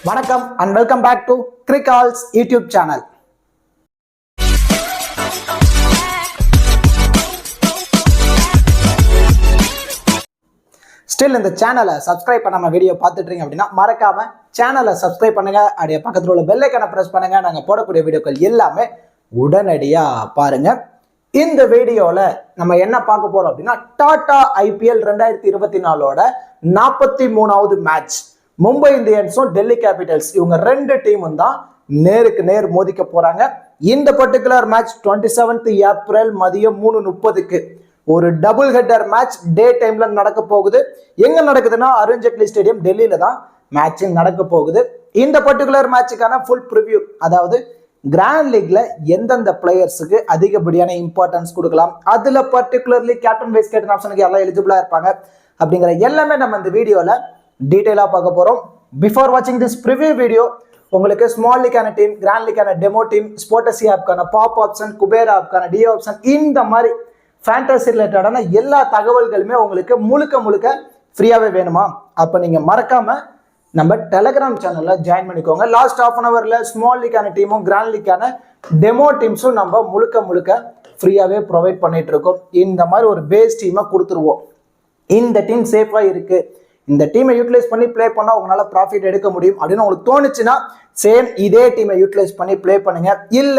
வணக்கம் and welcome back to Crickall's YouTube channel. Still இந்த சேனலை சப்ஸ்கிரைப் பண்ணாம வீடியோ பார்த்துட்டு இருக்கீங்க அப்படின்னா மறக்காம சேனலை சப்ஸ்கிரைப் பண்ணுங்க. அப்படியே பக்கத்துல உள்ள பெல் ஐகானை பிரஸ் பண்ணுங்க. நாங்க போடக்கூடிய வீடியோக்கள் எல்லாமே உடனடியா பாருங்க. இந்த வீடியோல நம்ம என்ன பார்க்க போறோம் அப்படின்னா டாடா ஐபிஎல் 2024ஓட 43வது மேட்ச் மும்பை இந்தியன்ஸும் டெல்லி கேபிட்டல்ஸ் இவங்க ரெண்டு டீமும் தான் நேருக்கு நேர் மோதிக்க போறாங்க. இந்த பர்டிகுலர் மேட்ச் 27th ஏப்ரல் மதியம் 3:30க்கு ஒரு டபுள் ஹெட்டர் மேட்ச் டே டைம்ல நடக்க போகுது. எங்க நடக்குதுன்னா அருண் ஜேட்லி ஸ்டேடியம் டெல்லியில தான் மேட்ச் நடக்க போகுது. இந்த பர்டிகுலர் மேட்சுக்கான ஃபுல் ப்ரிவ்யூ, அதாவது கிராண்ட் லீக்ல எந்தெந்த பிளேயர்ஸுக்கு அதிகப்படியான இம்பார்ட்டன்ஸ் கொடுக்கலாம், அதுல பர்டிகுலர்லி கேப்டன் வைஸ் கேப்டன் ஆப்ஷனுக்கு எல்லாம் எலிஜிபிளா இருப்பாங்க அப்படிங்கிற எல்லாமே நம்ம இந்த வீடியோல டீடைலா பார்க்க போறோம். பிஃபோர் வாட்சிங் திஸ் ப்ரிவ்யூ வீடியோ உங்களுக்கு ஸ்மால் லீக்கான டீம், கிராண்ட் லீக்கான டெமோ டீம், ஸ்போர்டசி ஆப்கான பாப் ஆப்ஷன், குபேரா ஆப்கான டி ஆப்ஷன், இந்த மாதிரி ஃபேண்டசி ரிலேட்டடான எல்லா தகவல்களுமே உங்களுக்கு முழுக்க ஃப்ரீயாவே வேணுமா? அப்ப நீங்க மறக்காம நம்ம டெலகிராம் சேனல்ல ஜாயின் பண்ணிக்கோங்க. லாஸ்ட் ஹாஃப் அன் அவர்ல ஸ்மால் லீக்கான டீமும் கிராண்ட் லீக்கான டெமோ டீம்ஸும் நம்ம முழுக்க ஃப்ரீயாவே ப்ரொவைட் பண்ணிட்டு இருக்கோம். இந்த மாதிரி ஒரு பேஸ் டீமை கொடுத்துருவோம். இந்த டீம் சேஃபா இருக்கு, இந்த டீமை யூட்டிலைஸ் பண்ணி பிளே பண்ணா உங்களால ப்ராஃபிட் எடுக்க முடியும் அப்படின்னு உங்களுக்கு தோணுச்சுன்னா சேம் இதே டீமை யூட்டிலைஸ் பண்ணி பிளே பண்ணுங்க. இல்ல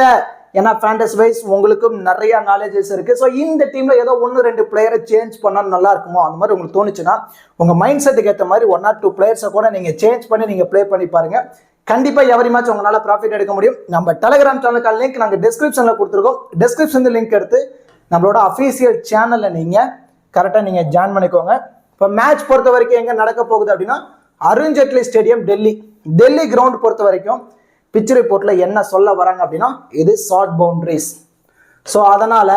ஏன்னா ஃபேண்டஸ் வைஸ் உங்களுக்கும் நிறைய நாலேஜஸ் இருக்கு, ஸோ இந்த டீம்ல ஏதோ 1-2 பிளேயரை சேஞ்ச் பண்ணா நல்லா இருக்குமோ அந்த மாதிரி உங்களுக்கு தோணுச்சுன்னா உங்க மைண்ட் செட்டுக்கு ஏற்ற மாதிரி 1 or 2 பிளேயர்ஸை கூட நீங்க சேஞ்ச் பண்ணி நீங்க பிளே பண்ணி பாருங்க. கண்டிப்பா எவரி மேட்ச் உங்களால ப்ராஃபிட் எடுக்க முடியும். நம்ம டெலகிராம் சேனலுக்கான லிங்க் நாங்க டிஸ்கிரிப்ஷன்ல கொடுத்துருக்கோம். டிஸ்கிரிப்ஷன் லிங்க் எடுத்து நம்மளோட அஃபீஷியல் சேனல்ல நீங்க கரெக்டா நீங்க ஜாயின் பண்ணிக்கோங்க. இப்போ மேட்ச் பொறுத்த வரைக்கும் எங்க நடக்க போகுது அப்படின்னா அருண் ஜேட்லி ஸ்டேடியம் டெல்லி கிரவுண்ட் பொறுத்த வரைக்கும் பிச் ரிப்போர்ட்ல என்ன சொல்ல வராங்க அப்படின்னா இது ஷார்ட் பவுண்டரிஸ். ஸோ அதனால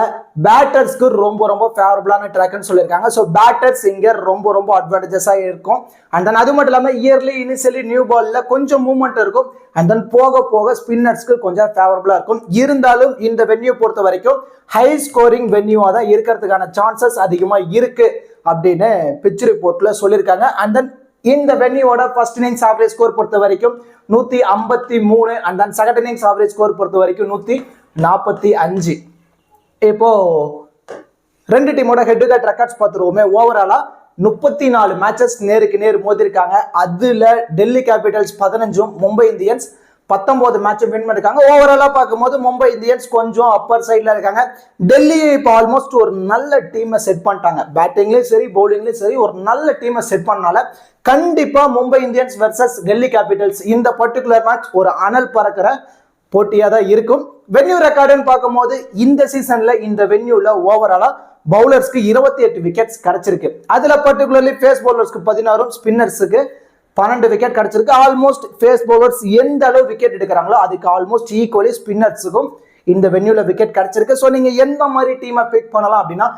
பேட்டர்ஸ்க்கு ரொம்ப ஃபேவரபிளான ட்ராக்னு சொல்லியிருக்காங்க. ஸோ பேட்டர்ஸ் இங்க ரொம்ப அட்வான்டேஜஸாக இருக்கும். அண்ட் தென் அது மட்டும் இல்லாமல் இயர்லி இனிஷியலி நியூ பால்ல கொஞ்சம் மூவ்மெண்ட் இருக்கும். அண்ட் தென் போக ஸ்பின்னர்ஸ்க்கு கொஞ்சம் ஃபேவரபிளா இருக்கும். இருந்தாலும் இந்த வென்யூ பொறுத்த வரைக்கும் ஹை ஸ்கோரிங் வென்யூவா தான் இருக்கிறதுக்கான சான்சஸ் அதிகமா இருக்கு அப்படின்னு பிச் ரிப்போர்ட்ல சொல்லியிருக்காங்க. அண்ட் தென் இந்த வென்யூவோட ஃபர்ஸ்ட் இன்னிங்ஸ் ஆவரேஜ் ஸ்கோர் பொறுத்த வரைக்கும் 153, and then second innings average score பொறுத்த வரைக்கும் 145. இப்போ ரெண்டு டீமோட ஹெட் டு ஹெட் ரெக்கார்ட்ஸ் பார்த்துருவோமே. ஓவராலா 34 மேட்சஸ் நேருக்கு நேர் மோதிருக்காங்க. அதுல Delhi Capitals 15, Mumbai Indians 19 match win பண்ணிருக்காங்க. ஓவராலா பார்க்கும்போது மும்பை இந்தியன்ஸ் கொஞ்சம் அப்பர் சைட்ல இருக்காங்க. டெல்லி இப்போ ஆல்மோஸ்ட் ஒரு நல்ல டீமை செட் பண்ணிட்டாங்க. பேட்டிங்லயும் சரி பவுலிங்லயும் சரி ஒரு நல்ல டீமை செட் பண்ணனால கண்டிப்பா Mumbai Indians versus Delhi Capitals இந்த பர்டிகுலர் மேட்ச் ஒரு அனல் பறக்கிற போட்டியா தான் இருக்கும். வென்யூ ரெக்கார்டுன்னு பார்க்கும்போது இந்த சீசன்ல இந்த வென்யூல ஓவராலா பவுலர்ஸ்க்கு 28 விக்கெட்ஸ் கிடைச்சிருக்கு. அதுல பர்டிகுலர்லி பேஸ் பவுலர்ஸ்க்கு 16, ஸ்பின்னர்ஸுக்கு 12 விக்கெட் கிடைச்சிருக்கு. ஆல்மோஸ்ட் பேஸ் பவுலர்ஸ் எந்த அளவு விக்கெட் எடுக்கிறாங்களோ அதுக்கு ஆல்மோஸ்ட் ஈக்குவலி ஸ்பின்னர்ஸுக்கும் இந்த வென்யூல விக்கெட் கிடைச்சிருக்கு. ஸோ நீங்க எந்த மாதிரி டீமை பிக் பண்ணலாம் அப்படின்னா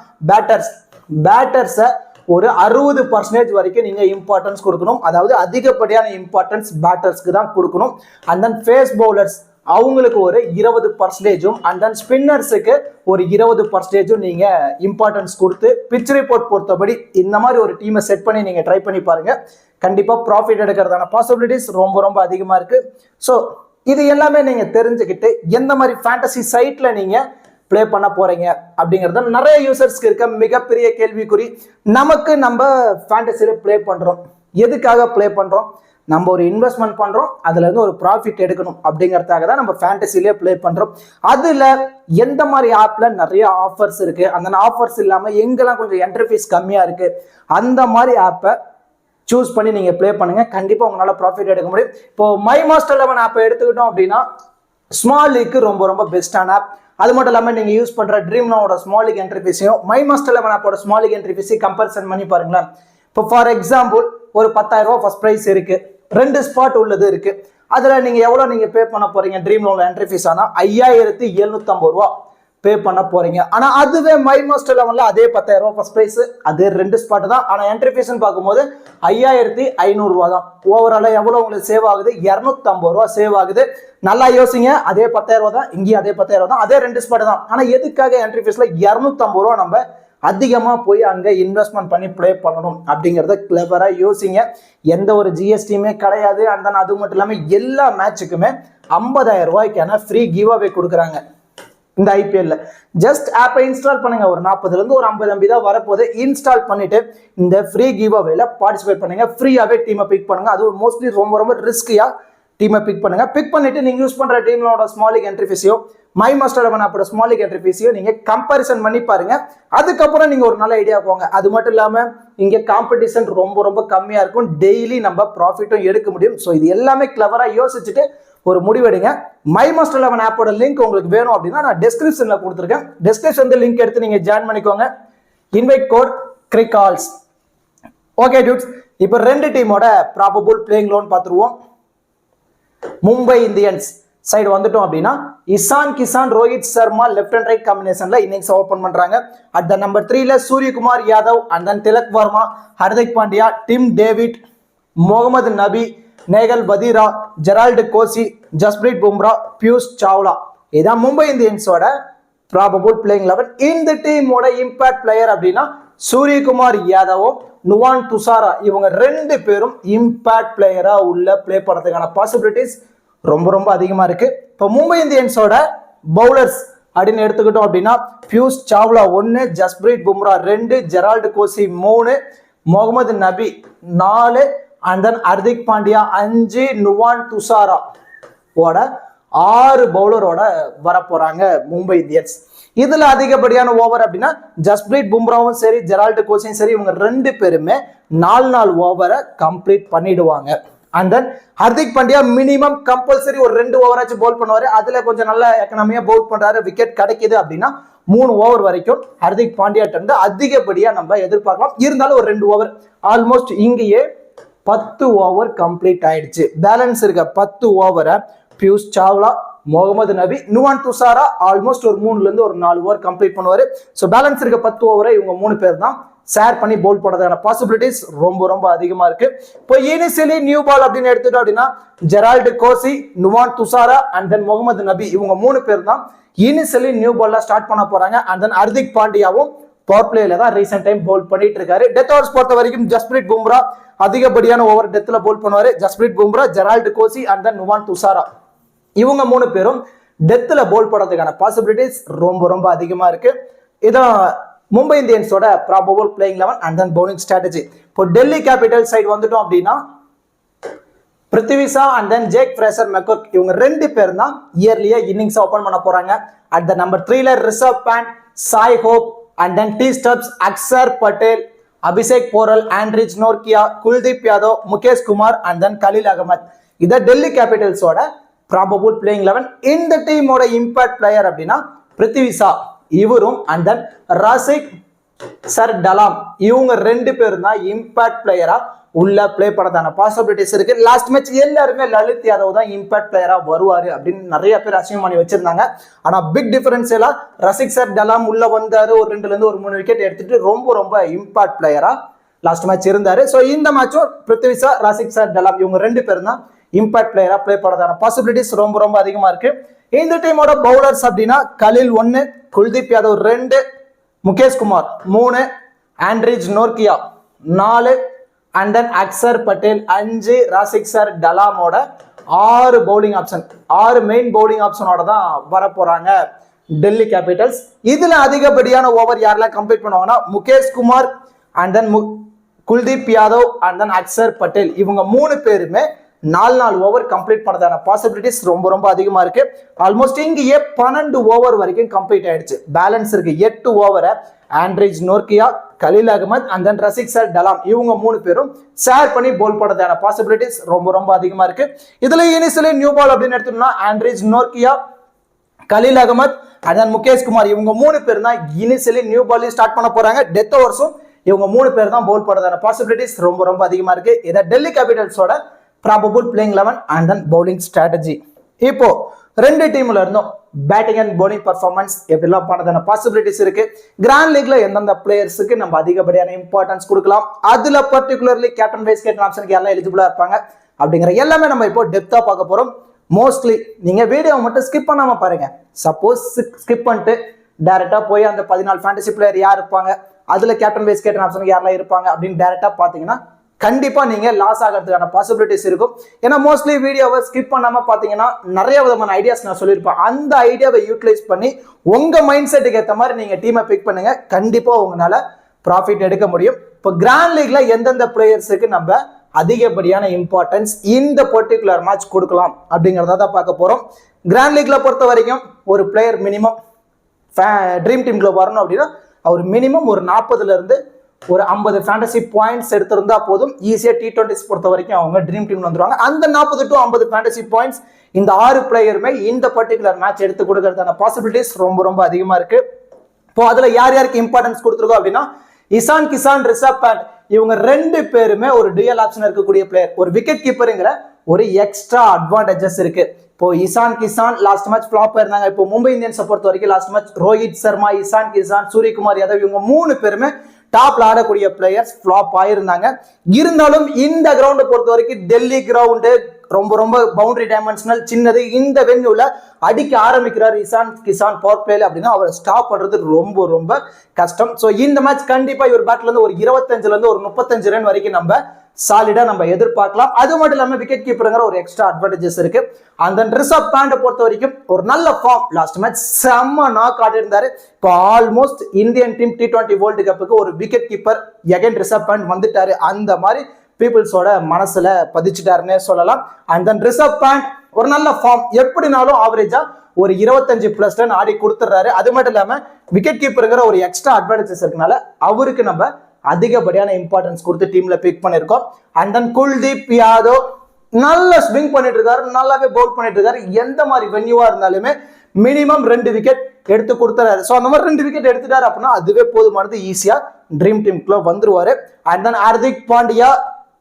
பேட்டர்ஸை ஒரு 60% வரைக்கும் நீங்க இம்பார்ட்டன்ஸ் கொடுக்கணும். அதாவது அதிகப்படியான இம்பார்ட்டன்ஸ் பேட்டர்ஸ்க்கு தான் கொடுக்கணும். அண்ட் தென் பேஸ் பவுலர்ஸ் அவங்களுக்கு ஒரு 20%, அண்ட் தென் ஸ்பின்னர்ஸுக்கு ஒரு 20% நீங்க இம்பார்ட்டன்ஸ் கொடுத்து பிச் ரிப்போர்ட் பொறுத்தபடி இந்த மாதிரி ஒரு டீமை செட் பண்ணி நீங்க ட்ரை பண்ணி பாருங்க. கண்டிப்பா ப்ராஃபிட் எடுக்கிறதான பாசிபிலிட்டிஸ் ரொம்ப அதிகமா இருக்கு. ஸோ இது எல்லாமே நீங்க தெரிஞ்சுக்கிட்டு எந்த மாதிரி ஃபேண்டசி சைட்ல நீங்க பிளே பண்ண போறீங்க அப்படிங்கறது நிறைய யூசர்ஸ்க்கு இருக்க மிகப்பெரிய கேள்விக்குறி. நம்ம ஃபேண்டசியில பிளே பண்றோம், எதுக்காக பிளே பண்றோம்? நம்ம ஒரு இன்வெஸ்ட்மெண்ட் பண்றோம், அதுல இருந்து ஒரு ப்ராஃபிட் எடுக்கணும் அப்படிங்கறதுக்காக தான் நம்ம ஃபேண்டசிலேயே பிளே பண்றோம். அதுல எந்த மாதிரி ஆப்ல நிறைய ஆஃபர்ஸ் இருக்கு, அந்த ஆஃபர்ஸ் இல்லாம எங்கெல்லாம் கொஞ்சம் என்ட்ரி ஃபீஸ் கம்மியா இருக்கு அந்த மாதிரி ஆப்பை சூஸ் பண்ணி நீங்க பிளே பண்ணுங்க. கண்டிப்பா உங்களால ப்ராஃபிட் எடுக்க முடியும். இப்போ மை மாஸ்டர் 11 ஆப்பை எடுத்துக்கிட்டோம் அப்படின்னா ஸ்மால் லீக்கு ரொம்ப பெஸ்டான ஆப். அது மட்டும் இல்லாமல் நீங்க யூஸ் பண்ற ட்ரீம் லோனோட ஸ்மால் லீக் என்ட்ரி ஃபீஸையும் மை மாஸ்டர் 11 ஆப்போட ஸ்மால் லீக் என்ட்ரி ஃபீஸையும் கம்பேரிசன் பண்ணி பாருங்களேன். இப்போ ஃபார் எக்ஸாம்பிள் ஒரு 10,000 ரூபாய் ஃபர்ஸ்ட் ப்ரைஸ் இருக்கு, 2 ஸ்பாட் உள்ளது இருக்கு. அதுல நீங்க எவ்வளவு நீங்க பே பண்ண போறீங்க? ட்ரீம் லோன்ல என்ட்ரி ஃபீஸ் ஆனா 5750 ரூபாய் பே பண்ண போறீங்க. ஆனா அதுவே மை மாஸ்டர் 11ல அதே 10,000 ரூபாய் ஃபர்ஸ்ட் பிரைஸ், அதே 2 ஸ்பாட் தான். ஆனா என்ட்ரி ஃபீஸ் பார்க்கும்போது 5500 ரூபாய் தான். ஓவராலா எவ்வளவு உங்களுக்கு சேவ் ஆகுது? 250 ரூபாய் சேவ் ஆகுது. நல்லா யோசிங்க, அதே 10,000 ரூபாய் தான், இங்கேயும் அதே 10,000 தான், அதே 2 ஸ்பாட் தான். ஆனா எதுக்காக என்ட்ரி ஃபீஸ்ல 250 ரூபாய் நம்ம அதிகமாக போய் அங்கே இன்வெஸ்ட்மெண்ட் பண்ணி ப்ளே பண்ணணும் அப்படிங்கிறத கிளவராக யோசிங்க. எந்த ஒரு ஜிஎஸ்டியுமே கிடையாது. அண்ட் தென் அது மட்டும் இல்லாமல் எல்லா மேட்சுக்குமே 50,000 ரூபாய்க்கான ஃப்ரீ கிவ் அவே கொடுக்குறாங்க இந்த ஐபிஎல்ல. ஜஸ்ட் ஆப்பை இன்ஸ்டால் பண்ணுங்க. ஒரு 40லேருந்து ஒரு 50 MB தான் வரப்போது. இன்ஸ்டால் பண்ணிட்டு இந்த ஃப்ரீ கிவ் அவேல பார்ட்டிசிபேட் பண்ணுங்க. ஃப்ரீயாகவே டீமை பிக் பண்ணுங்க. அது மோஸ்ட்லி ரொம்ப ரொம்ப ரிஸ்கியா டீமை பிக் பண்ணுங்க. பிக் பண்ணிட்டு நீங்க யூஸ் பண்ற டீமோட ஸ்மால் லீக் என்ட்ரி ஃபீஸையோ மை மாஸ்டர் 11 அப்போட ஸ்மால் லீக் என்ட்ரி ஃபீஸையோ நீங்க கம்பேரிசன் பண்ணி பாருங்க. அதுக்கப்புறம் நீங்க ஒரு நல்ல ஐடியா போங்க. அது மட்டும் இல்லாம இங்க காம்படிஷன் ரொம்ப ரொம்ப கம்மியா இருக்கும். டெய்லி நம்ம ப்ராஃபிட்டும் எடுக்க முடியும். ஸோ இது எல்லாமே கிளவரா யோசிச்சுட்டு ஒரு முடிவெடுங்க. மை மாஸ்டர் 11 ஆப்போட லிங்க் உங்களுக்கு வேணும் அப்படின்னா நான் டிஸ்கிரிப்ஷன்ல கொடுத்துருக்கேன். டிஸ்கிரிப்ஷன் லிங்க் எடுத்து நீங்க ஜாயின் பண்ணிக்கோங்க. இன்வைட் கோட் கிரிகால்ஸ். ஓகே டியூட்ஸ், இப்போ ரெண்டு டீமோட ப்ராபபிள் பிளேயிங் லோன் பார்த்துருவோம். மும்பை இந்தியன்ஸ் சைடு வந்துட்டோம் அப்படின்னா Ishan Kishan Rohit Sharma left and right காம்பினேஷன்ல இன்னிங்ஸ் ஓபன் பண்றாங்க. அட் த நம்பர் 3ல Suryakumar Yadav and then Tilak Varma, Hardik Pandya, Tim David, Mohammad Nabi, Nehal Wadhera, Gerald Coetzee, Jasprit Bumrah, Piyush Chawla. இதான் மும்பை இந்தியன்ஸோட ப்ராபபிள் பிளேயிங் 11. இந்த டீமோட இம்பாக்ட் பிளேயர் அப்படின்னா சூரியகுமார் யாதவும் நுவான் துஷாரா, இவங்க ரெண்டு பேரும் இம்பாக்ட் பிளேயரா உள்ள பிளே பண்ணுறதுக்கான பாசிபிலிட்டிஸ் ரொம்ப ரொம்ப அதிகமா இருக்கு. இப்போ மும்பை இந்தியன்ஸோட பவுலர்ஸ் அப்படின்னு எடுத்துக்கிட்டோம் அப்படின்னா பியூஷ் சாவ்லா 1, ஜஸ்பிரீத் பும்ரா 2, ஜெரால்டு கோசி 3, முகமது நபி 4, அண்ட் தென் ஹர்திக் பாண்டியா 5, நுவான் துஷாரா ஓட 6 பவுலரோட வரப்போறாங்க மும்பை இந்தியன்ஸ். இதுல அதிகப்படியான ஓவர் அப்படின்னா ஜஸ்பிரீத் பும்ராவும் சரி ஜெரால்டு கோசியும் சரி இவங்க ரெண்டு பேருமே 4 ஓவரை கம்ப்ளீட் பண்ணிடுவாங்க. And then Hardik Pandya minimum compulsory ஒரு 2 ஓவராச்சும் பவுல் பண்ணுவாரு. அதுல கொஞ்சம் நல்ல எக்கனாமியா பவுல் பண்றாரு, விக்கெட் கிடைக்குது அப்படின்னா 3 ஓவர் வரைக்கும் ஹர்திக் பாண்டியாட்ட இருந்து அதிகப்படியா நம்ம எதிர்பார்க்கலாம். இருந்தாலும் ஒரு 2 ஓவர் ஆல்மோஸ்ட் இங்கேயே 10 ஓவர் கம்ப்ளீட் ஆயிடுச்சு. பேலன்ஸ் இருக்க 10 ஓவரை பியூஷ் சாவ்லா, முகமது நபி, நுவான் துஷாரா ஆல்மோஸ்ட் ஒரு 3லேருந்து ஒரு 4 ஓவர் கம்ப்ளீட் பண்ணுவாரு. ஸோ பேலன்ஸ் இருக்க 10 ஓவரை இவங்க 3 பேர் தான் ஷேர் பண்ணி பவுல் போடுறதுக்கான பாசிபிலிட்டிஸ் ரொம்ப ரொம்ப அதிகமா இருக்கு. இப்போ இனிஷியலி நியூ பால் அப்படின்னு எடுத்துட்டோம் அப்படின்னா Gerald Coetzee, Nuwan Thushara and then Mohammad Nabi இவங்க 3 பேர் தான் இனிஷியலி நியூ பால்ல ஸ்டார்ட் பண்ண போறாங்க. அண்ட் தென் ஹர்திக் பாண்டியாவும் பவர் பிளேல தான் ரீசெண்ட் டைம் பவுல் பண்ணிட்டு இருக்காரு. டெத் ஓவர்ஸ் பொறுத்த வரைக்கும் ஜஸ்பிரீத் பும்ரா அதிகப்படியான ஓவர் டெத்ல பவுல் பண்ணுவாரு. Jasprit Bumrah, Gerald Kosi and then Nuwan Dushara இவங்க 3 பேரும் டெத்ல பவுல் போடுறதுக்கான பாசிபிலிட்டிஸ் ரொம்ப ரொம்ப அதிகமா இருக்கு. இதான் மும்பை இந்தியன்ஸோட probable playing 11 and then bowling strategy. இப்போ டெல்லி கேபிட்டல் சைடு வந்துட்டோம் அப்படின்னா Prithvi Shaw and then Jake Fraser McGurk இவங்க 2 பேர் தான் இயர்லியா இன்னிங்ஸ் ஓபன் பண்ண போறாங்க. அட் த நம்பர் 3ல Rishabh Pant, Shai Hope and then T Stubbs, Axar Patel, Abhishek Porel, Anrich Nortje, Kuldeep Yadav, Mukesh Kumar and then Khaleel Ahmed. இத டெல்லி கேபிட்டல்ஸோட ப்ராபபிள் பிளேயிங் 11. இந்த டீமோட இம்பாக்ட் பிளேயர் அப்படின்னா பிருத்திவி ஷா இவரும் அண்ட் தென் ராசிக் சர் டலாம் இவங்க 2 பேரும் தான் இம்பாக்ட் பிளேயரா உள்ள பிளே பண்ணதான பாசிபிலிட்டிஸ் இருக்கு. லாஸ்ட் மேட்ச் எல்லாருமே லலித் யாதவ் தான் இம்பாக்ட் பிளேயரா வருவாரு அப்படின்னு நிறைய பேர் அசியூம் பண்ணி வச்சிருந்தாங்க. ஆனா பிக் டிஃபரன்ஸ் எல்லாம் ரசிக் சர் டலாம் உள்ள வந்தாரு, ஒரு 2லேருந்து ஒரு 3 விக்கெட் எடுத்துட்டு ரொம்ப ரொம்ப இம்பாக்ட் பிளேயரா லாஸ்ட் மேட்ச் இருந்தாரு. ஸோ இந்த மேட்சும் பிருத்திவி ஷா, ராசிக் சர் டலாம் இவங்க 2 பேரும் தான் இம்பாக்ட் பிளேயரா பிளே பண்ணதான பாசிபிலிட்டிஸ் ரொம்ப ரொம்ப அதிகமா இருக்கு. இந்த டீமோட பவுலர்ஸ் அப்படின்னா Khaleel 1, Kuldeep Yadav 2, Mukesh Kumar 3, Anrich Nortje 4 and then Axar Patel 5, Rasikh சர் டலாமோட 6 பவுலிங் ஆப்ஷன், 6 மெயின் பவுலிங் ஆப்ஷனோட தான் வரப்போறாங்க டெல்லி கேபிட்டல்ஸ். இதுல அதிகப்படியான ஓவர் யாரெல்லாம் கம்ப்ளீட் பண்ணுவாங்கன்னா Mukesh Kumar and then Kuldeep Yadav and then Axar Patel இவங்க 3 பேருமே 4 ஓவர் கம்ப்ளீட் பண்ணதான பாசிபிலிட்டிஸ் ரொம்ப ரொம்ப அதிகமா இருக்கு. ஆல்மோஸ்ட் இங்கேயே 12 ஓவர் வரைக்கும் கம்ப்ளீட் ஆயிடுச்சு. பேலன்ஸ் இருக்கு 8 ஓவரை Anrich Nortje, Khaleel Ahmed and then Rasikh சர் டலாம் இவங்க 3 பேரும் ஷேர் பண்ணி பவுல் போடுறதான பாசிபிலிட்டிஸ் ரொம்ப ரொம்ப அதிகமா இருக்கு. இதுல இனிஷியலி நியூ பால் அப்படின்னு எடுத்தோம்னா Anrich Nortje, Khaleel Ahmed and then Mukesh Kumar இவங்க 3 பேர் தான் இனிஷியலி நியூ பால் ஸ்டார்ட் பண்ண போறாங்க. டெத் ஓவர்ஸும் இவங்க 3 பேர் தான் பவுல் போடுறதான பாசிபிலிட்டிஸ் ரொம்ப ரொம்ப அதிகமா இருக்கு. இதை டெல்லி கேபிட்டல்ஸோட probable playing 11 and then bowling strategy. இப்போ 2 டீம்ல இருந்தும் பேட்டிங் அண்ட் பவுலிங் பர்ஃபார்மன்ஸ் எப்படிலாம் பண்ணதான பாசிபிலிட்டிஸ் இருக்கு, கிராண்ட் லீக்ல எந்தெந்த பிளேயர்ஸுக்கு நம்ம அதிகப்படியான இம்பார்ட்டன்ஸ் கொடுக்கலாம், அதுல பர்டிகுலர்லி கேப்டன் வைஸ் கேப்டன் ஆப்ஷனுக்கு யாரெல்லாம் எலிஜிபிளா இருப்பாங்க அப்படிங்கிற எல்லாமே நம்ம இப்போ டெப்தா பார்க்க போறோம். மோஸ்ட்லி நீங்க வீடியோ மட்டும் ஸ்கிப் பண்ணாம பாருங்க. சப்போஸ் ஸ்கிப் பண்ணிட்டு டைரக்டா போய் அந்த 14 ஃபேண்டசி பிளேயர் யார் இருப்பாங்க, அதுல கேப்டன் வைஸ் கேப்டன் ஆப்ஷனுக்கு யாரெல்லாம் இருப்பாங்க அப்படின்னு டைரக்டா பாத்தீங்கன்னா கண்டிப்பா நீங்க லாஸ் ஆகிறதுக்கான பாசிபிலிட்டிஸ் இருக்கும். ஏன்னா மோஸ்ட்லி வீடியோவை ஸ்கிப் பண்ணாம பாத்தீங்கன்னா நிறைய விதமான ஐடியாஸ் நான் சொல்லியிருப்பேன். அந்த ஐடியாவை யூட்டிலைஸ் பண்ணி உங்க மைண்ட் செட்டுக்கு ஏற்ற மாதிரி நீங்க டீமை பிக் பண்ணுங்க. கண்டிப்பா உங்களால ப்ராஃபிட் எடுக்க முடியும். இப்போ கிராண்ட் லீக்ல எந்தெந்த பிளேயர்ஸுக்கு நம்ம அதிகப்படியான இம்பார்ட்டன்ஸ் இந்த பர்டிகுலர் மேட்ச் கொடுக்கலாம் அப்படிங்கிறத தான் பார்க்க போறோம். கிராண்ட் லீக்ல பொறுத்த வரைக்கும் ஒரு பிளேயர் மினிமம் ட்ரீம் டீம்ல வரணும் அப்படின்னா அவர் மினிமம் ஒரு 40ல இருந்து ஒரு 50 ஃபேண்டசி பாயிண்ட்ஸ் எடுத்திருந்தா போதும். ஈஸியா T20s பொறுத்த வரைக்கும் அவங்க ட்ரீம் டீம்ல வந்துருவாங்க. அந்த 40 to 50 ஃபேண்டசி பாயிண்ட்ஸ் இந்த 6 பிளேயருமே இந்த பர்டிகுலர் மேட்ச் எடுத்து கொடுக்கறதான பாசிபிலிட்டிஸ் ரொம்ப ரொம்ப அதிகமா இருக்கு. இப்போ அதுல யார் யாருக்கு இம்பார்ட்டன்ஸ் கொடுத்துருக்கோம் அப்படின்னா இசான் கிசான், ரிஷப் பண்ட் இவங்க 2 பேருமே ஒரு டுயல் ஆப்ஷன் இருக்கக்கூடிய பிளேயர். ஒரு விக்கெட் கீப்பருங்கிற ஒரு எக்ஸ்ட்ரா அட்வான்டேஜஸ் இருக்கு. இப்போ Ishan Kisan last match flop இருந்தாங்க. இப்போ மும்பை இந்தியன்ஸை பொறுத்த வரைக்கும் லாஸ்ட் மேட்ச் ரோஹித் சர்மா, இசான் கிசான், சூரியகுமார் யாதவ் இவங்க 3 பேருமே டாப்ல ஆடக்கூடிய பிளேயர்ஸ் ஃபிளாப் ஆயிருந்தாங்க. இருந்தாலும் இந்த கிரவுண்டை பொறுத்த வரைக்கும் டெல்லி கிரவுண்டு ரொம்ப ரொம்ப பவுண்டரி டைமென்ஷனல் சின்னது. இந்த வென்யூல அடிக்க ஆரம்பிக்கிறார் இசான் கிசான் பவர் பிளேல அப்படின்னா அவர் ஸ்டாப் பண்றது ரொம்ப ரொம்ப கஷ்டம். ஸோ இந்த மேட்ச் கண்டிப்பா இவர் பேட்ல இருந்து ஒரு 25ல இருந்து ஒரு 35 ரன் வரைக்கும் நம்ம சாலிடா நம்ம எதிர்பார்க்கலாம். அது மட்டும் இல்லாம விக்கெட் கீப்பருங்கிற ஒரு எக்ஸ்ட்ரா அட்வான்டேஜஸ் இருக்கு. அந்த ரிஷப் பண்டை பொறுத்த வரைக்கும் ஒரு நல்ல ஃபார்ம். லாஸ்ட் மேட்ச் செம்ம நாக் ஆடி இருந்தாரு. இப்போ almost Indian team T20 world கப்புக்கு ஒரு wicket keeper again Rishabh Pant வந்துட்டாரு. அந்த மாதிரி பீப்புள்ஸோட மனசுல பதிச்சுட்டாருன்னு சொல்லலாம். அண்ட் தென் ரிஷப் பண்ட் ஒரு நல்ல ஃபார்ம். எப்படினாலும் ஆவரேஜா ஒரு 25+ ரன் ஆடி கொடுத்துறாரு. அது மட்டும் இல்லாம விக்கெட் கீப்பருங்கிற ஒரு எக்ஸ்ட்ரா அட்வான்டேஜஸ் இருக்கனால அவருக்கு நம்ம அதிகப்படியான இம்பார்ட்டன்ஸ் கொடுத்து டீம்ல பிக் பண்ணிருக்கோம். அண்ட் தென் குல்தீப் யாதவ் நல்ல ஸ்விங் பண்ணிட்டு இருக்காரு, நல்லாவே பவுல் பண்ணிட்டு இருக்காரு. எந்த மாதிரி வென்யூவா இருந்தாலுமே மினிமம் 2 விக்கெட் எடுத்து கொடுத்துறாரு. ஸோ அந்த மாதிரி 2 விக்கெட் எடுத்துட்டாரு அப்படின்னா அதுவே போதுமானது, ஈஸியா ட்ரீம் டீம்குள்ள வந்துருவாரு. அண்ட் தென் ஹார்திக் பாண்டியா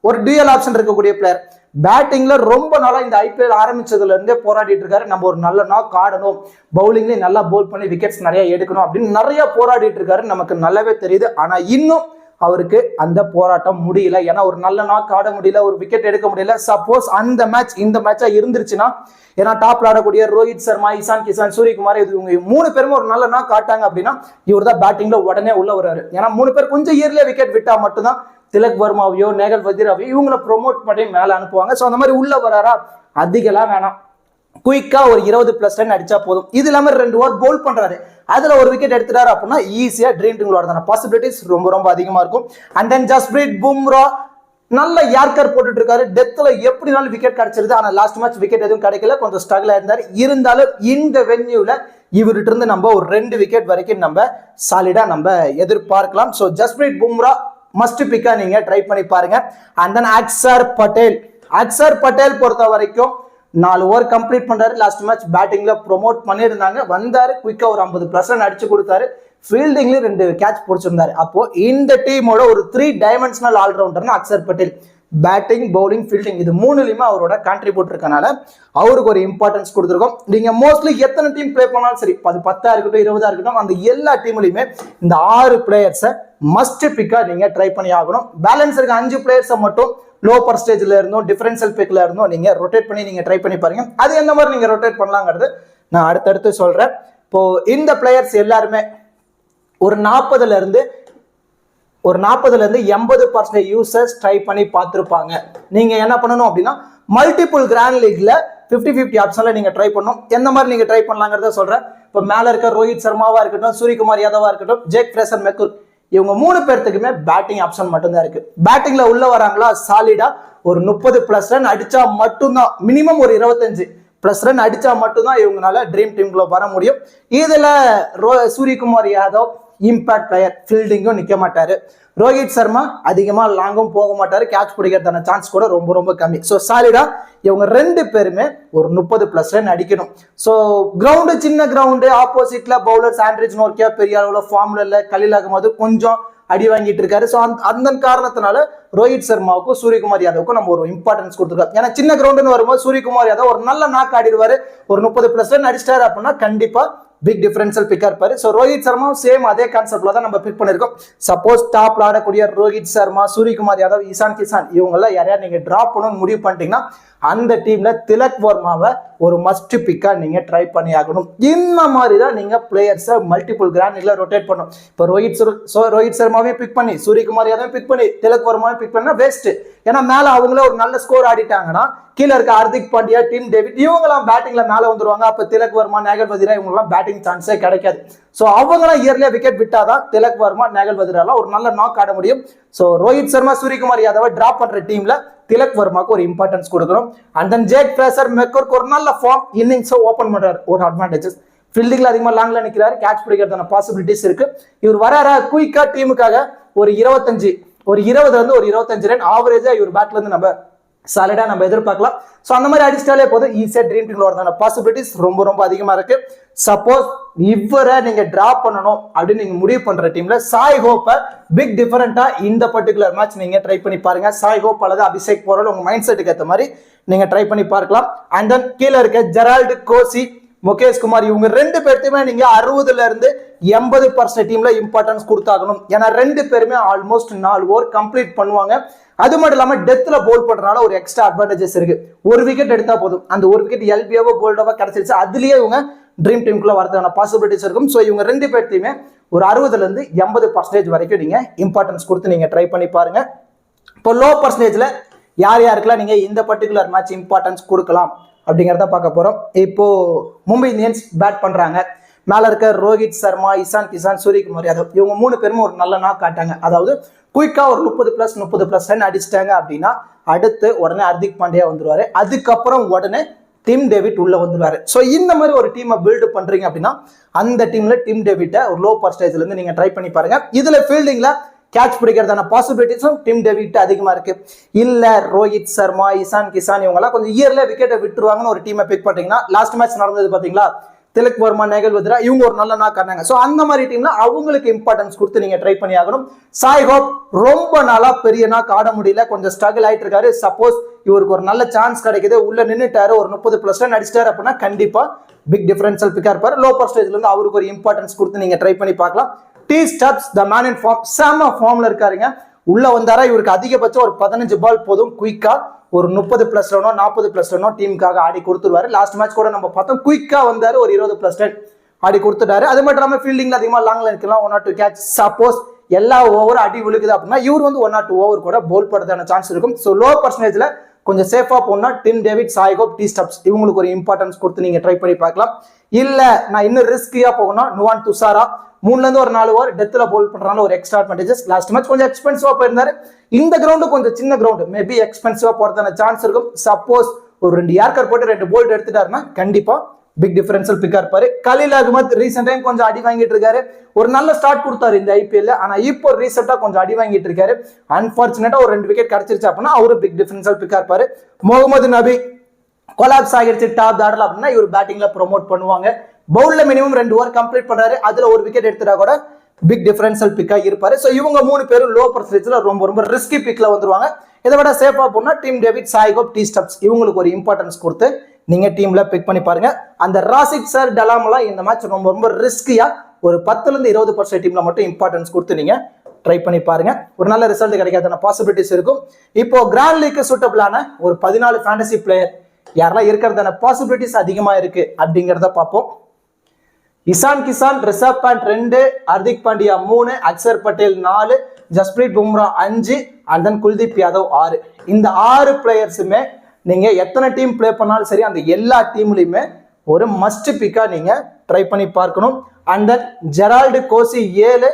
ஒரு டியூயல் ஆப்ஷன் இருக்கக்கூடிய பிளேயர். பேட்டிங்ல ரொம்ப நாளா இந்த IPL ஆரம்பிச்சதுல இருந்தே போராடிட்டு இருக்காரு. நம்ம ஒரு நல்ல நாக் ஆடணும், பவுலிங்ல நல்லா பவுல் பண்ணி விக்கெட்ஸ் நிறைய எடுக்கணும் அப்படின்னு நிறைய போராடிட்டு இருக்காரு. நமக்கு நல்லாவே தெரியுது. ஆனா இன்னும் அவருக்கு அந்த போராட்டம் முடியல. ஏன்னா ஒரு நல்ல நாக் ஆட முடியல, ஒரு விக்கெட் எடுக்க முடியல. சப்போஸ் அந்த மேட்ச் இந்த மேட்சா இருந்துருச்சுன்னா, ஏன்னா டாப்ல ஆடக்கூடிய ரோஹித் சர்மா, இசான் கிசான், சூரியகுமார் இவங்க 3 பேருமே ஒரு நல்ல நாக் ஆட்டாங்க அப்படின்னா இவர் தான் பேட்டிங்ல உடனே உள்ள வர்றாரு. ஏன்னா 3 பேர் கொஞ்சம் இயர்லியா விக்கெட் விட்டா மட்டும்தான் திலக் வர்மாவையோ நேகல் வஜீராவையோ இவங்களை ப்ரொமோட் பண்ணி மேல அனுப்புவாங்க. ஸோ அந்த மாதிரி உள்ள வராரா, அதிகலாம் வேணாம், குயிக்கா ஒரு 20+ ரன் அடிச்சா போதும். இது இல்லாம 2 ஓவர் பவுல் பண்றாரு, அதுல ஒரு விக்கெட் எடுத்துட்டாரு அப்படின்னா ஈஸியா ட்ரீம் டீம்ல பாசிபிலிட்டிஸ் ரொம்ப ரொம்ப அதிகமா இருக்கும். அண்ட் தென் ஜஸ்பிரீத் பும்ரா நல்ல யார்கர் போட்டுட்டு இருக்காரு. டெத்ல எப்படினாலும் விக்கெட் கிடைச்சிருது. ஆனா லாஸ்ட் மேட்ச் விக்கெட் எதுவும் கிடைக்கல, கொஞ்சம் ஸ்ட்ரகிள் ஆயிருந்தாரு. இருந்தாலும் இந்த வென்யூல இவர்கிட்ட இருந்து நம்ம ஒரு 2 விக்கெட் வரைக்கும் நம்ம சாலிடா நம்ம எதிர்பார்க்கலாம். ஸோ ஜஸ்பிரீத் பும்ரா மஸ்ட் பிக்கா நீங்க ட்ரை பண்ணி பாருங்க. அண்ட் தென் அக்சர் பட்டேல் பொறுத்த வரைக்கும் 4 ஓவர் கம்ப்ளீட் பண்றாரு. லாஸ்ட் மேட்ச் பேட்டிங்ல ப்ரொமோட் பண்ணியிருந்தாங்க, வந்தாரு, குயிக்கா ஒரு 50+ ரன் அடிச்சு கொடுத்தாரு. ஃபீல்டிங்ல 2 கேட்ச் பிடிச்சிருந்தாரு. அப்போ இந்த டீமோட ஒரு 3 டைமென்ஷனல் ஆல்ரவுண்டர்னா Axar Patel. Batting, bowling, fielding இது 3லயுமே அவரோட கான்ட்ரிபியூட் இருக்கனால அவருக்கு ஒரு இம்பார்ட்டன்ஸ் கொடுத்துருக்கோம். நீங்க மோஸ்ட்லி எத்தனை டீம் பிளே பண்ணாலும் சரி, அது 10 இருக்கட்டும் 20 இருக்கட்டும், அந்த எல்லா டீம்லயுமே இந்த 6 பிளேயர்ஸை மஸ்ட் பிக்கா நீங்க ட்ரை பண்ணி ஆகணும். பேலன்ஸ் இருக்க 5 பிளேயர்ஸை மட்டும் லோ பர்சன்டேஜ்ல இருந்தும் டிஃபரன்ஷியல் பிக்ல இருந்தும் நீங்க ரொட்டேட் பண்ணி நீங்க ட்ரை பண்ணி பாருங்க. அது எந்த மாதிரி நீங்க ரொட்டேட் பண்ணலாங்கிறது நான் அடுத்தடுத்து சொல்றேன். இப்போ இந்த பிளேயர்ஸ் எல்லாருமே ஒரு 40ல இருந்து 80% யூசர்ஸ் ட்ரை பண்ணி பார்த்துருப்பாங்க. நீங்க என்ன பண்ணணும் அப்படின்னா மல்டிபிள் கிராண்ட் லீக்ல 50-50 ஆப்ஷன்ல நீங்க ட்ரை பண்ணணும். எந்த மாதிரி நீங்க ட்ரை பண்ணலாங்கிறத சொல்றேன். இப்போ மேல இருக்க ரோஹித் சர்மாவா இருக்கட்டும், சூரியகுமார் யாதவா இருக்கட்டும், ஜேக் ஃப்ரேசர் மெக்கூர் இவங்க 3 பேர்த்துக்குமே பேட்டிங் ஆப்ஷன் மட்டும்தான் இருக்கு. பேட்டிங்ல உள்ள வராங்களா சாலிடா ஒரு 30+ ரன் அடிச்சா மட்டும்தான், மினிமம் ஒரு 25+ ரன் அடிச்சா மட்டும்தான் இவங்களால ட்ரீம் டீம்குள்ள வர முடியும். இதுல சூரியகுமார் யாதவ் இம்பாக்ட் பிளேயர், ஃபீல்டிங்கும் நிக்க மாட்டாரு. ரோஹித் சர்மா அதிகமா லாங்கும் போக மாட்டாரு, கேட்ச் பிடிக்கிறதான சான்ஸ் கூட ரொம்ப ரொம்ப கம்மி. ஸோ சாலிடா இவங்க 2 பேருமே ஒரு 30+ ரன் அடிக்கணும். ஸோ கிரவுண்டு சின்ன கிரவுண்டு, ஆப்போசிட்ல பவுலர் சாண்ட்ரிச் நோர்க்கியா பெரிய அளவுல ஃபார்ம்ல இல்ல, கலீல் அகமது கொஞ்சம் அடி வாங்கிட்டு இருக்காரு. ஸோ அந்த காரணத்தினால ரோஹித் சர்மாவுக்கும் சூரியகுமார் யாதவுக்கும் நம்ம ஒரு இம்பார்ட்டன்ஸ் கொடுத்துருக்கோம். ஏன்னா சின்ன கிரவுண்டுன்னு வரும்போது சூரியகுமார் யாதவ் ஒரு நல்ல நாக் ஆடிடுவாரு, ஒரு 30+ ரன் அடிச்சிட்டாரு அப்படின்னா கண்டிப்பா பிக் டிஃபரன்ஷியல் பிக்கா இருப்பாரு. ஸோ ரோஹித் சர்மா சேம் அதே கான்செப்ட்ல தான் நம்ம பிக் பண்ணிருக்கோம். சப்போஸ் டாப்ல ஆடக்கூடிய ரோஹித் சர்மா, சூரியகுமார் யாதவ், இசான் கிசான் இவங்கெல்லாம் யாரையா நீங்க டிராப் பண்ணணும்னு முடிவு பண்ணிட்டீங்கன்னா அந்த டீம்ல திலக் வர்மாவை ஒரு மஸ்ட் பிக்கா நீங்க ட்ரை பண்ணி ஆகணும். இந்த மாதிரி தான் நீங்க பிளேயர்ஸை மல்டிபிள் கிராண்ட் லீக்ல ரொட்டேட் பண்ணணும். இப்போ ரோஹித் சர்மாவையும் பிக் பண்ணி, சூரியகுமார் யாதவையும் பிக் பண்ணி, திலக் வர்மாவையும் பிக் பண்ணா வேஸ்ட். ஏன்னா மேல அவங்கள ஒரு நல்ல ஸ்கோர் ஆடிட்டாங்கன்னா கீழே இருக்க ஹார்திக் பாண்டியா, டிம் டேவிட் இவங்கெல்லாம் பேட்டிங்ல மேல வந்துருவாங்க. அப்ப திலக் வர்மா, நேகல் வதிரா இவங்கெல்லாம் பேட்டிங் சான்ஸே கிடைக்காது. ஸோ அவங்களாம் இயர்லியா விக்கெட் விட்டாதான் திலக் வர்மா, நேகல் வதிராலாம் ஒரு நல்ல நாக் ஆட முடியும். ஸோ ரோஹித் சர்மா, சூரியகுமார் யாதவை டிராப் பண்ற டீம்ல திலக் வர்மாக்கு ஒரு இம்பார்ட்டன்ஸ் கொடுக்கணும். அண்ட் தென் ஜேக் ஃப்ரேசர் மெக்கோர்க்கு ஒரு நல்ல ஃபார்ம், இன்னிங்ஸை ஓப்பன் பண்றாரு, ஒரு அட்வான்டேஜஸ். ஃபீல்டிங்ல அதிகமா லாங்ல நிக்கிறாரு, கேட்ச் பிடிக்கிறதான பாசிபிலிட்டிஸ் இருக்கு. இவர் வராரா குயிக்கா டீமுக்காக ஒரு 20ல இருந்து ஒரு 25 ரன் ஆவரேஜா இவர் பேட்ல இருந்து நம்ம சாலிடா நம்ம எதிர்பார்க்கலாம். ஸோ அந்த மாதிரி அடிச்சிட்டாலே போதும், ஈஸியா ட்ரீம் டீம்ல வரதான பாசிபிலிட்டிஸ் ரொம்ப ரொம்ப அதிகமா இருக்கு. சப்போஸ் இவரை நீங்க டிராப் பண்ணணும் அப்படின்னு நீங்க முடிவு பண்ற டீம்ல சாய் ஹோப்பை பிக் டிஃபரெண்டா இந்த பர்டிகுலர் மேட்ச் நீங்க ட்ரை பண்ணி பாருங்க. சாய் ஹோப் அல்லது அபிஷேக் போறோம் உங்க மைண்ட் செட்டுக்கு ஏற்ற மாதிரி நீங்க ட்ரை பண்ணி பார்க்கலாம். அண்ட் தென் கீழே இருக்க ஜெரால்டு கோசி, முகேஷ் குமார் இவங்க 2 பேர்த்தையுமே நீங்க 60ல இருந்து 80% டீம்ல இம்பார்ட்டன்ஸ் கொடுத்தாகணும். ஏன்னா 2 பேருமே ஆல்மோஸ்ட் 4 ஓவர் கம்ப்ளீட் பண்ணுவாங்க. அது மட்டும் இல்லாம டெத்ல போல் பண்றதுனால ஒரு எக்ஸ்ட்ரா அட்வான்டேஜஸ் இருக்கு. ஒரு விக்கெட் எடுத்தா போதும், அந்த ஒரு விக்கெட் எல்பியாவோ போல்டாவோ கிடைச்சிருச்சு, அதுலயே இவங்க ட்ரீம் டீமுக்குள்ள வரதுக்கான பாசிபிலிட்டிஸ் இருக்கும். ஸோ இவங்க 2 பேர்த்தையுமே ஒரு 60ல இருந்து 80% வரைக்கும் நீங்க இம்பார்ட்டன்ஸ் கொடுத்து நீங்க ட்ரை பண்ணி பாருங்க. இப்போ லோ பர்சன்டேஜ்ல யார் யாருக்கெல்லாம் நீங்க இந்த பர்டிகுலர் மேட்ச் இம்பார்ட்டன்ஸ் கொடுக்கலாம் அப்படிங்கிறத பார்க்க போறோம். இப்போ மும்பை இந்தியன்ஸ் பேட் பண்றாங்க. மேல இருக்க ரோஹித் சர்மா, இசான் கிசான், சூரியகுமார் யாதவ் இவங்க 3 பேருமே ஒரு நல்ல நாக் காட்டாங்க. அதாவது குயிக்கா ஒரு 30+ ரன் அடிச்சிட்டாங்க அப்படின்னா அடுத்து உடனே ஹார்திக் பாண்டியா வந்துருவாரு. அதுக்கப்புறம் உடனே டிம் டேவிட் உள்ள வந்துருவாரு. ஸோ இந்த மாதிரி ஒரு டீமை பில்டு பண்றீங்க அப்படின்னா அந்த டீம்ல டிம் டேவிட்டை ஒரு லோ பர்சன்டேஜ்ல இருந்து நீங்க ட்ரை பண்ணி பாருங்க. இதுல ஃபீல்டிங்ல கேட்ச் பிடிக்கிறதான பாசிபிலிட்டிஸும் டிம் டேவிட் அதிகமா இருக்கு. இல்ல ரோஹித் சர்மா, இசான் கிசான் இவங்க எல்லாம் கொஞ்சம் இயர்ல விக்கெட்டை விட்டுருவாங்கன்னு ஒரு டீமை பிக் பண்றீங்கன்னா, லாஸ்ட் மேட்ச் நடந்தது பாத்தீங்களா, திலக் வர்மா, நேகல் வதிரா இவங்க ஒரு நல்ல நாக் ஆனாங்க. ஸோ அந்த மாதிரி டீம்ல அவங்களுக்கு இம்பார்ட்டன்ஸ் கொடுத்து நீங்க ட்ரை பண்ணி ஆகணும். சாய் ஹோப் ரொம்ப நாளா பெரிய நாக் ஆட முடியல, கொஞ்சம் ஸ்ட்ரகிள் ஆயிட்டு இருக்காரு. சப்போஸ் இவருக்கு ஒரு நல்ல சான்ஸ் கிடைக்குது, உள்ள நின்னுட்டாரு, ஒரு 30+ ரன் அடிச்சிட்டாரு அப்படின்னா கண்டிப்பா பிக் டிஃபரன்ஷியல் பிக்கா இருப்பாரு. லோ பர்சன்டேஜ்ல இருந்து அவருக்கு ஒரு இம்பார்ட்டன்ஸ் கொடுத்து நீங்க ட்ரை பண்ணி பார்க்கலாம். T Stubbs the man in form, செம ஃபார்ம்ல இருக்காருங்க. உள்ள வந்தாரா இவருக்கு அதிகபட்சம் ஒரு 15 பால் போதும், குயிக்கா ஒரு 30+ ரனோ 40+ ரனோ டீமுக்காக ஆடி கொடுத்துருவாரு. லாஸ்ட் மேட்ச் கூட நம்ம பார்த்தோம், குயிக்கா வந்தாரு, ஒரு 20+ ரன் ஆடி கொடுத்துட்டாரு. அது மட்டும் இல்லாம ஃபீல்டிங்ல அதிகமா லாங்ல இருக்கலாம், 1 or 2 கேட்ச். சப்போஸ் எல்லா ஓவரும் அடி விழுக்குது அப்படின்னா இவர் வந்து 1 or 2 ஓவர் கூட போல் படுறதான சான்ஸ் இருக்கும். ஸோ லோ பர்சன்டேஜ்ல கொஞ்சம் சேஃபா போனா Tim David, Shai Hope, T Stubbs இவங்களுக்கு ஒரு இம்பார்ட்டன்ஸ் கொடுத்து நீங்க ட்ரை பண்ணி பார்க்கலாம். இல்ல நான் இன்னும் ரிஸ்கியா போகணும், நுவான் துஷாரா 3ல இருந்து ஒரு 4 ஓவர் டெத்ல போல் பண்றாங்க, ஒரு எக்ஸ்ட்ரா அட்வான்டேஜஸ். லாஸ்ட் மேட்ச் கொஞ்சம் எக்ஸ்பென்சிவா போயிருந்தாரு. இந்த கிரவுண்டு கொஞ்சம் சின்ன கிரவுண்டு, மேபி எக்ஸ்பென்சிவா போறதான சான்ஸ் இருக்கும். சப்போஸ் ஒரு 2 யார்கர் போட்டு 2 போல்ட் எடுத்துட்டாருன்னா கண்டிப்பா பிக் டிஃபரன்ஷியல் பிக்கா இருப்பாரு. கலீல் அகமத் ரீசெண்ட் டைம் கொஞ்சம் அடி வாங்கிட்டு இருக்காரு. ஒரு நல்ல ஸ்டார்ட் கொடுத்தாரு இந்த ஐபிஎல், ஆனா இப்போ ரீசெண்டா கொஞ்சம் அடி வாங்கிட்டு இருக்காரு. அன்பார்ச்சுனேட்டா ஒரு 2 விக்கெட் கிடைச்சிருச்சு அப்படின்னா அவரு பிக் டிஃபரன்ஷியல் பிக்கா இருப்பாரு. முகமது நபி கொலாப்ஸ் ஆகிடுச்சு டாப் ஆர்டர்ல அப்படின்னா இவர் பேட்டிங்ல ப்ரொமோட் பண்ணுவாங்க. பவுல்ல மினிமம் 2 ஓவர் கம்ப்ளீட் பண்றாரு, அதுல ஒரு விக்கெட் எடுத்துட்டா கூட பிக் டிஃபரன்ஷியல் பிக்கா இருப்பாரு. ஸோ இவங்க 3 பேரும் லோ பர்சன்டேஜ்ல ரொம்ப ரிஸ்கி பிக்ல வந்துருவாங்க. இதை விட சேஃபா போனா Tim David, Shai Hope, T Stubbs இவங்களுக்கு ஒரு இம்பார்ட்டன்ஸ் கொடுத்து நீங்க டீம்ல பிக் பண்ணி பாருங்க. அந்த ராசிக் சார், டலாமெல்லாம் இந்த மேட்ச் ரொம்ப ரிஸ்கியா ஒரு 10ல இருந்து 20% டீம்ல மட்டும் இம்பார்ட்டன்ஸ் கொடுத்து நீங்க ட்ரை பண்ணி பாருங்க. ஒரு நல்ல ரிசல்ட் கிடைக்காத பாசிபிலிட்டிஸ் இருக்கும். இப்போ கிராண்ட் லீக் சூட்டபிளான ஒரு 14 ஃபேண்டசி பிளேயர் யாரெல்லாம் இருக்கிறதான பாசிபிலிட்டிஸ் அதிகமா இருக்கு அப்படிங்கிறத பார்ப்போம். Ishan Kishan, Rishabh Pant 2, Hardik Pandya 3, Axar Patel 4, Jasprit Bumrah 5 and then Kuldeep Yadav 6. இந்த 6 பிளேயர்ஸுமே நீங்க எத்தனை டீம் பிளே பண்ணாலும் சரி அந்த எல்லா டீம்லயுமே ஒரு மஸ்ட் பிக்கா நீங்க ட்ரை பண்ணி பார்க்கணும். And then Gerald Kosi 7,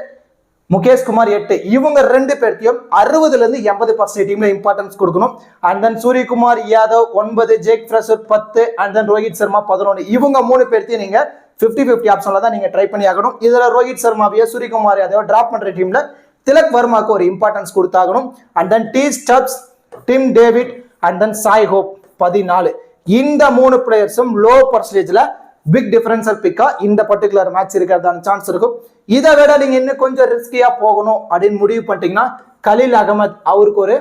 Mukesh Kumar 8 இவங்க 2 பேர்த்தையும் 60ல இருந்து 80% டீம்ல இம்பார்ட்டன்ஸ் கொடுக்கணும். And then Suryakumar Yadav 9, Jake Fraser 10 and then Rohit Sharma 11 இவங்க 3 பேர்த்தையும் நீங்க 50-50 ஆப்ஷன்ல தான் நீங்க ட்ரை பண்ணி ஆகணும். இதுல ரோஹித் சர்மாவையோ சூரியகுமார் யாதவ் டிராப் பண்ற டீம்ல திலக் வர்மாக்கு ஒரு இம்பார்ட்டன்ஸ் கொடுத்தாகணும். And then T Stubbs, Tim David and then Shai Hope 14 இந்த 3 பிளேயர்ஸும் லோ பர்சன்டேஜ்ல பிக் டிஃபரன்ஷியல் பிக்கா இந்த பர்டிகுலர் மேட்ச் இருக்கிறதான சான்ஸ் இருக்கும். இதை விட நீங்க இன்னும் கொஞ்சம் ரிஸ்கியா போகணும் அப்படின்னு முடிவு பண்ணிட்டீங்கன்னா கலீல் அகமத் அவருக்கு ஒரு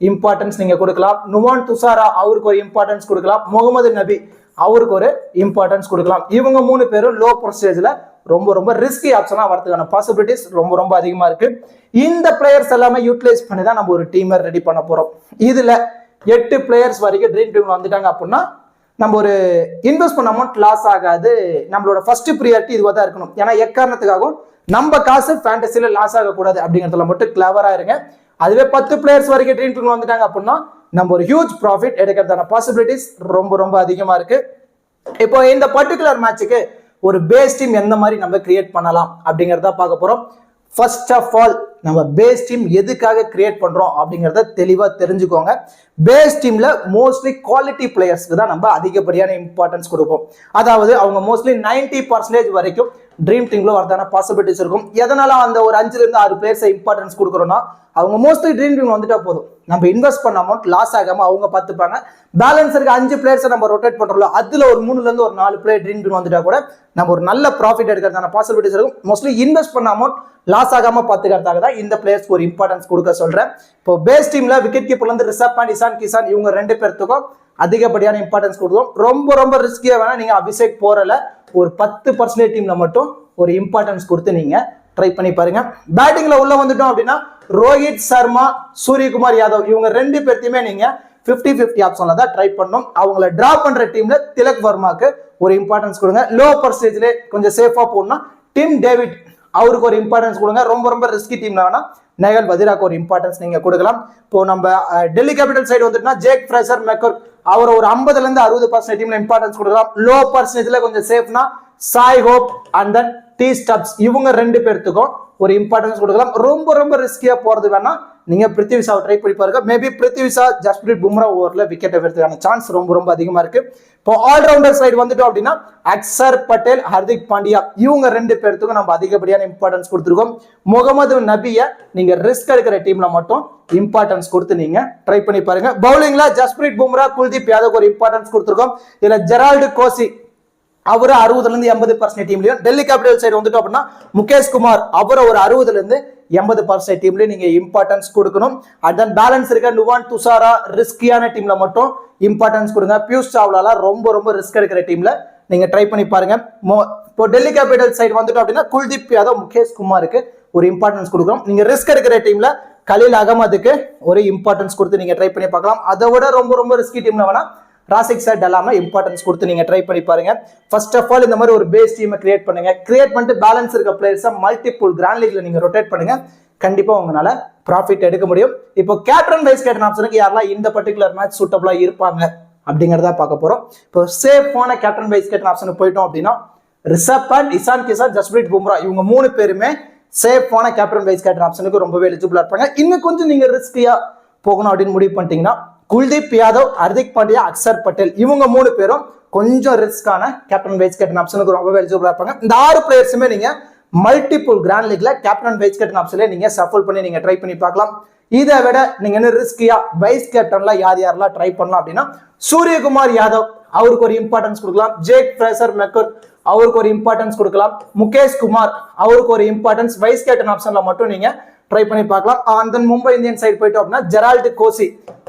இம்பார்ட்டன்ஸ் நீங்க கொடுக்கலாம். நுவான் துஷாரா அவருக்கு ஒரு இம்பார்ட்டன்ஸ் கொடுக்கலாம். முகமது நபி அவருக்கு ஒரு இம்பார்ட்டன்ஸ் கொடுக்கலாம். இவங்க 3 பேரும் லோ பர்சன்டேஜ்ல ரொம்ப ரிஸ்கி ஆப்ஷனா வரதுக்கான பாசிபிலிட்டிஸ் ரொம்ப அதிகமா இருக்கு. இந்த பிளேயர்ஸ் எல்லாமே யூட்டிலைஸ் பண்ணி தான் நம்ம ஒரு டீமை ரெடி பண்ண போறோம். இதுல 8 பிளேயர்ஸ் வரைக்கும் ட்ரீம் டீம்ல வந்துட்டாங்க அப்படின்னா நம்ம ஒரு இன்வெஸ்ட் பண்ண அமௌண்ட் லாஸ் ஆகாது. நம்மளோட ஃபர்ஸ்ட் ப்ரியாரிட்டி இதுவாக தான் இருக்கணும். ஏன்னா எக்காரணத்துக்காகவும் நம்ம காசு ஃபேண்டசியில லாஸ் ஆகக்கூடாது அப்படிங்கிறதுல மட்டும் கிளவரா இருங்க. அதுவே 10 பிளேயர்ஸ் வரைக்கும் ட்ரீம் டீம்ல வந்துட்டாங்க அப்படின்னா நம்ம ஒரு ஹியூஜ் ப்ராஃபிட் எடுக்கிறதான பாசிபிலிட்டிஸ் ரொம்ப ரொம்ப அதிகமா இருக்கு. இப்போ இந்த பர்டிகுலர் மேட்சுக்கு ஒரு பேஸ் டீம் எந்த மாதிரி நம்ம கிரியேட் பண்ணலாம் அப்படிங்கிறத பார்க்க போறோம். ஃபர்ஸ்ட் ஆஃப் ஆல் நம்ம பேஸ் டீம் எதுக்காக கிரியேட் பண்றோம் அப்படிங்கிறத தெளிவா தெரிஞ்சுக்கோங்க. பேஸ் டீம்ல மோஸ்ட்லி குவாலிட்டி பிளேயர்ஸ்க்கு தான் நம்ம அதிகப்படியான இம்பார்ட்டன்ஸ் கொடுப்போம். அதாவது அவங்க மோஸ்ட்லி 90% வரைக்கும் ட்ரீம் டீம்ல வரதான பாசிபிலிட்டிஸ் இருக்கும். எதனால அந்த ஒரு 5 இருந்து 6 பிளேயர்ஸை இம்பார்ட்டன்ஸ் கொடுக்குறோம்னா அவங்க மோஸ்ட்லி ட்ரீம் டீம்ல வந்துட்டா போதும், நம்ம இன்வெஸ்ட் பண்ண அமௌண்ட் லாஸ் ஆகாம அவங்க பார்த்துப்பாங்க. பேலன்ஸ் இருக்க 5 பிளேயர்ஸை நம்ம ரொட்டேட் பண்றோம், அதுல ஒரு 3ல இருந்து ஒரு 4 பிளேயர் ட்ரீம் டீம் வந்துட்டா கூட நம்ம ஒரு நல்ல ப்ராஃபிட் எடுக்கிறதான பாசிபிலிட்டிஸ் இருக்கும். மோஸ்ட்லி இன்வெஸ்ட் பண்ண அமௌண்ட் லாஸ் ஆகாம பாத்துக்கிறதுக்காக தான் இந்த பிளேயர்ஸ்க்கு ஒரு இம்பார்ட்டன்ஸ் கொடுக்க சொல்றேன். இப்போ பேஸ் டீம்ல விக்கெட் கீப்பர்ல இருந்து ரிஷப் பண்ட், இசான் கிசான் இவங்க 2 பேர்த்துக்கும் அதிகப்படியான இம்பார்ட்டன்ஸ் கொடுக்கும். ரொம்ப ரொம்ப ரிஸ்கியா வேணா நீங்க அபிஷேக் போறல ஒரு 10% டீம்ல மட்டும் ஒரு இம்பார்ட்டன்ஸ் கொடுத்து நீங்க ட்ரை பண்ணி பாருங்க. பேட்டிங்ல உள்ள வந்துட்டோம் அப்படின்னா ரோஹித் சர்மா, சூரியகுமார் யாதவ் இவங்க 2 பேர்த்தையுமே நீங்க 50-50 ஆப்ஷன்ல தான் ட்ரை பண்ணணும். அவங்கள டிராப் பண்ற டீம்ல திலக் வர்மாக்கு ஒரு இம்பார்ட்டன்ஸ் கொடுங்க. லோ பர்சன்டேஜ்ல கொஞ்சம் சேஃபா போடணும். டிம் டேவிட் அவருக்கு ஒரு இம்பார்ட்டன்ஸ் கொடுங்க. ரொம்ப ரொம்ப ரிஸ்கி டீம்ல வேணா நயல் வதிராக்கு ஒரு இம்பார்ட்டன்ஸ் நீங்க கொடுக்கலாம். இப்போ நம்ம டெல்லி கேபிட்டல் சைடு வந்துட்டுனா ஜேக் ஃப்ரேசர் மெக்கர் அவர் ஒரு 50ல இருந்து 60% டீம்ல இம்பார்ட்டன்ஸ் கொடுக்கலாம். லோ பர்சன்டேஜ்ல கொஞ்சம் சேஃப்னா Shai Hope and then T Stubbs இவங்க 2 பேர்த்துக்கும் ஒரு இம்பார்ட்டன்ஸ் கொடுக்கலாம். ரொம்ப ரொம்ப ரிஸ்கியா போறது வேணா நீங்க பிருத்வி ஷாவை ட்ரை பண்ணி பாருங்க. மேபி பிருத்வி ஷா, ஜஸ்பிரீத் பும்ரா ஓவர்ல விக்கெட் எடுக்கிறதுக்கான சான்ஸ் ரொம்ப ரொம்ப அதிகமா இருக்கு. இப்போ ஆல்ரவுண்டர் சைடு வந்துட்டோம் அப்படின்னா அக்சர் பட்டேல், ஹர்திக் பாண்டியா இவங்க 2 பேர்த்துக்கும் நம்ம அதிகப்படியான இம்பார்ட்டன்ஸ் கொடுத்துருக்கோம். முகமது நபியை நீங்க ரிஸ்க் எடுக்கிற டீம்ல மட்டும் இம்பார்ட்டன்ஸ் கொடுத்து நீங்க ட்ரை பண்ணி பாருங்க. பவுலிங்ல ஜஸ்பிரீத் பும்ரா, குல்தீப் யாதவ் ஒரு இம்பார்ட்டன்ஸ் கொடுத்துருக்கோம். இதுல ஜெரால்டு கோசி அவரு 60ல இருந்து 80% டீம்லயும், டெல்லி கேபிட்டல் சைடு வந்துட்டோம் அப்படின்னா முகேஷ் குமார் அவரை ஒரு 60ல இருந்து 80% டீம்லயும் நீங்க இம்பார்ட்டன்ஸ் கொடுக்கணும். அண்ட் தென் பேலன்ஸ் இருக்க நுவான் துஷாரா ரிஸ்கியான டீம்ல மட்டும் இம்பார்ட்டன்ஸ் கொடுங்க. பியூஷ் சாவ்லால ரொம்ப ரொம்ப ரிஸ்க் எடுக்கிற டீம்ல நீங்க ட்ரை பண்ணி பாருங்க. இப்போ டெல்லி கேபிட்டல் சைடு வந்துட்டோம் அப்படின்னா குல்தீப் யாதவ், முகேஷ் குமாருக்கு ஒரு இம்பார்ட்டன்ஸ் கொடுக்கணும். நீங்க ரிஸ்க் எடுக்கிற டீம்ல கலீல் அகமதுக்கு ஒரு இம்பார்ட்டன்ஸ் கொடுத்து நீங்க ட்ரை பண்ணி பார்க்கலாம். அதை விட ரொம்ப ரொம்ப ரிஸ்கி டீம்ல வேணா ராசிக் சார் டல்லாம இம்பார்ட்டன்ஸ் கொடுத்து நீங்க ட்ரை பண்ணி பாருங்க. ஃபர்ஸ்ட் ஆஃப் ஆல் இந்த மாதிரி ஒரு பேஸ் டீமை கிரியேட் பண்ணுங்க. கிரியேட் பண்ணிட்டு பேலன்ஸ் இருக்க பிளேயர்ஸை மல்டிபிள் கிராண்ட் லீக்ல நீங்க ரொட்டேட் பண்ணுங்க. கண்டிப்பா உங்களால ப்ராஃபிட் எடுக்க முடியும். இப்போ கேப்டன் வைஸ் கேப்டன் ஆப்ஷனுக்கு யாரெல்லாம் இந்த பர்டிகுலர் மேட்ச் சூட்டபிளா இருப்பாங்க அப்படிங்கறத பார்க்க போறோம். இப்போ சேஃபான கேப்டன் வைஸ் கேப்டன் ஆப்ஷனுக்கு போயிட்டோம் அப்படின்னா ரிஷப் பண்ட், இசான் கிசான், ஜஸ்பிரீத் பும்ரா இவங்க 3 பேருமே சேஃபான கேப்டன் வைஸ் கேப்டன் ஆப்ஷனுக்கு ரொம்பவே எலிஜிபிளா இருப்பாங்க. இன்னும் கொஞ்சம் நீங்க ரிஸ்கியா போகணும் அப்படின்னு முடிவு பண்ணிட்டீங்கன்னா குல்தீப் யாதவ், ஹர்திக் பாண்டியா, அக்சர் பட்டேல் இவங்க 3 பேரும் கொஞ்சம் ரிஸ்கான கேப்டன் வைஸ் கேப்டன் ஆப்ஷனுக்கு ரொம்பவே எலிஜிபிளா இருப்பாங்க. இந்த 6 பிளேயர்ஸுமே நீங்க மல்டிபிள் கிராண்ட் லீக்ல கேப்டன் வைஸ் கேப்டன் ஆப்ஷன்ல நீங்க சஃபல் பண்ணி நீங்க ட்ரை பண்ணி பார்க்கலாம். இதை விட நீங்க என்ன ரிஸ்கியா வைஸ் கேப்டன்ல யாரெல்லாம் ட்ரை பண்ணலாம் அப்படின்னா சூரியகுமார் யாதவ் அவருக்கு ஒரு இம்பார்ட்டன்ஸ் கொடுக்கலாம். ஜேக் ஃப்ரேசர் மெக்கர் அவருக்கு ஒரு இம்பார்ட்டன்ஸ் கொடுக்கலாம். முகேஷ் குமார் அவருக்கு ஒரு இம்பார்ட்டன்ஸ் வைஸ் கேப்டன் ஆப்ஷன்ல மட்டும் நீங்க ட்ரை பண்ணி பார்க்கலாம். And then Mumbai Indian side போயிட்டோம் அப்படின்னா ஜெரால்டு கோசி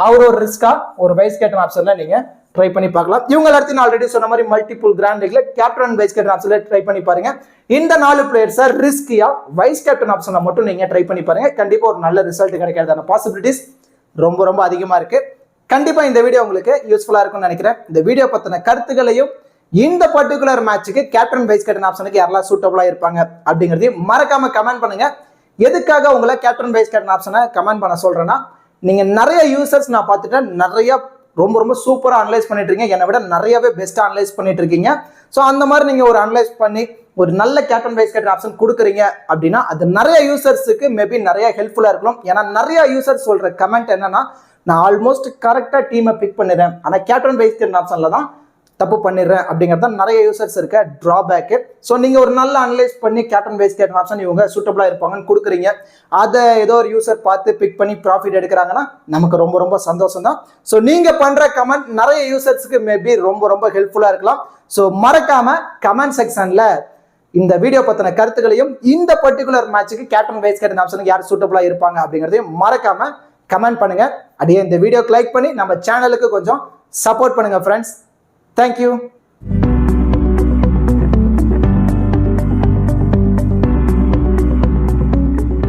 அவர் ஒரு ரிஸ்கா ஒரு வைஸ் கேப்டன் ஆப்ஷன்ல நீங்க ட்ரை பண்ணி பார்க்கலாம். இவங்க எல்லாத்தையும் ஆல்ரெடி சொன்ன மாதிரி மல்டிபிள் கிராண்ட் லீக்ல கேப்டன் வைஸ் கேப்டன் ஆப்ஷன்ல ட்ரை பண்ணி பாருங்க. இந்த 4 பிளேயர்ஸை ரிஸ்கியா வைஸ் கேப்டன் ஆப்ஷன்ல மட்டும் நீங்க ட்ரை பண்ணி பாருங்க. கண்டிப்பா ஒரு நல்ல ரிசல்ட் கிடைக்கிறதான பாசிபிலிட்டிஸ் ரொம்ப ரொம்ப அதிகமா இருக்கு. கண்டிப்பா இந்த வீடியோ உங்களுக்கு யூஸ்ஃபுல்லா இருக்கும்னு நினைக்கிறேன். இந்த வீடியோ பத்தின கருத்துக்களையும் இந்த பர்டிகுலர் மேட்சுக்கு கேப்டன் வைஸ் கேப்டன் ஆப்ஷனுக்கு யாரெல்லாம் சூட்டபிளா இருப்பாங்க அப்படிங்கறதையும் மறக்காம கமெண்ட் பண்ணுங்க. எதுக்காக உங்களை கேப்டன் வைஸ் கேப்டன் ஆப்ஷனை கமெண்ட் பண்ண சொல்றேன்னா நீங்க நிறைய யூசர்ஸ் நான் பார்த்துட்டேன், நிறைய ரொம்ப ரொம்ப சூப்பரா அனலைஸ் பண்ணிட்டு இருக்கீங்க, என்னை விட நிறையவே பெஸ்டா அனலைஸ் பண்ணிட்டு இருக்கீங்க. ஸோ அந்த மாதிரி நீங்க ஒரு அனலைஸ் பண்ணி ஒரு நல்ல கேப்டன் வைஸ் கேப்டன் ஆப்ஷன் கொடுக்குறீங்க அப்படின்னா அது நிறைய யூசர்ஸுக்கு மேபி நிறைய ஹெல்ப்ஃபுல்லா இருக்கும். ஏன்னா நிறைய யூசர்ஸ் சொல்ற கமெண்ட் என்னன்னா நான் ஆல்மோஸ்ட் கரெக்டா டீமை பிக் பண்ணிடுறேன், ஆனா கேப்டன் வைஸ் கேப்டன் ஆப்ஷன்ல தான் தப்பு பண்ணிடுறேன் அப்படிங்கிறது நிறைய யூசர்ஸ் இருக்க டிராபேக்கு. ஸோ நீங்கள் ஒரு நல்ல அனலைஸ் பண்ணி கேப்டன் வைஸ் கேப்டன் ஆப்ஷன் இவங்க சூட்டபிளாக இருப்பாங்கன்னு கொடுக்குறீங்க. அதை ஏதோ ஒரு யூசர் பார்த்து பிக் பண்ணி ப்ராஃபிட் எடுக்கிறாங்கன்னா நமக்கு ரொம்ப ரொம்ப சந்தோஷம் தான். ஸோ நீங்கள் பண்ணுற கமெண்ட் நிறைய யூசர்ஸுக்கு மேபி ரொம்ப ரொம்ப ஹெல்ப்ஃபுல்லாக இருக்கலாம். ஸோ மறக்காம கமெண்ட் செக்ஷனில் இந்த வீடியோ பற்றின கருத்துக்களையும் இந்த பர்டிகுலர் மேட்சுக்கு கேப்டன் வைஸ் கேப்டன் ஆப்ஷனுக்கு யார் சூட்டபிளாக இருப்பாங்க அப்படிங்கிறதையும் மறக்காம கமெண்ட் பண்ணுங்க. அப்படியே இந்த வீடியோக்கு லைக் பண்ணி நம்ம சேனலுக்கு கொஞ்சம் சப்போர்ட் பண்ணுங்க ஃப்ரெண்ட்ஸ். Thank you.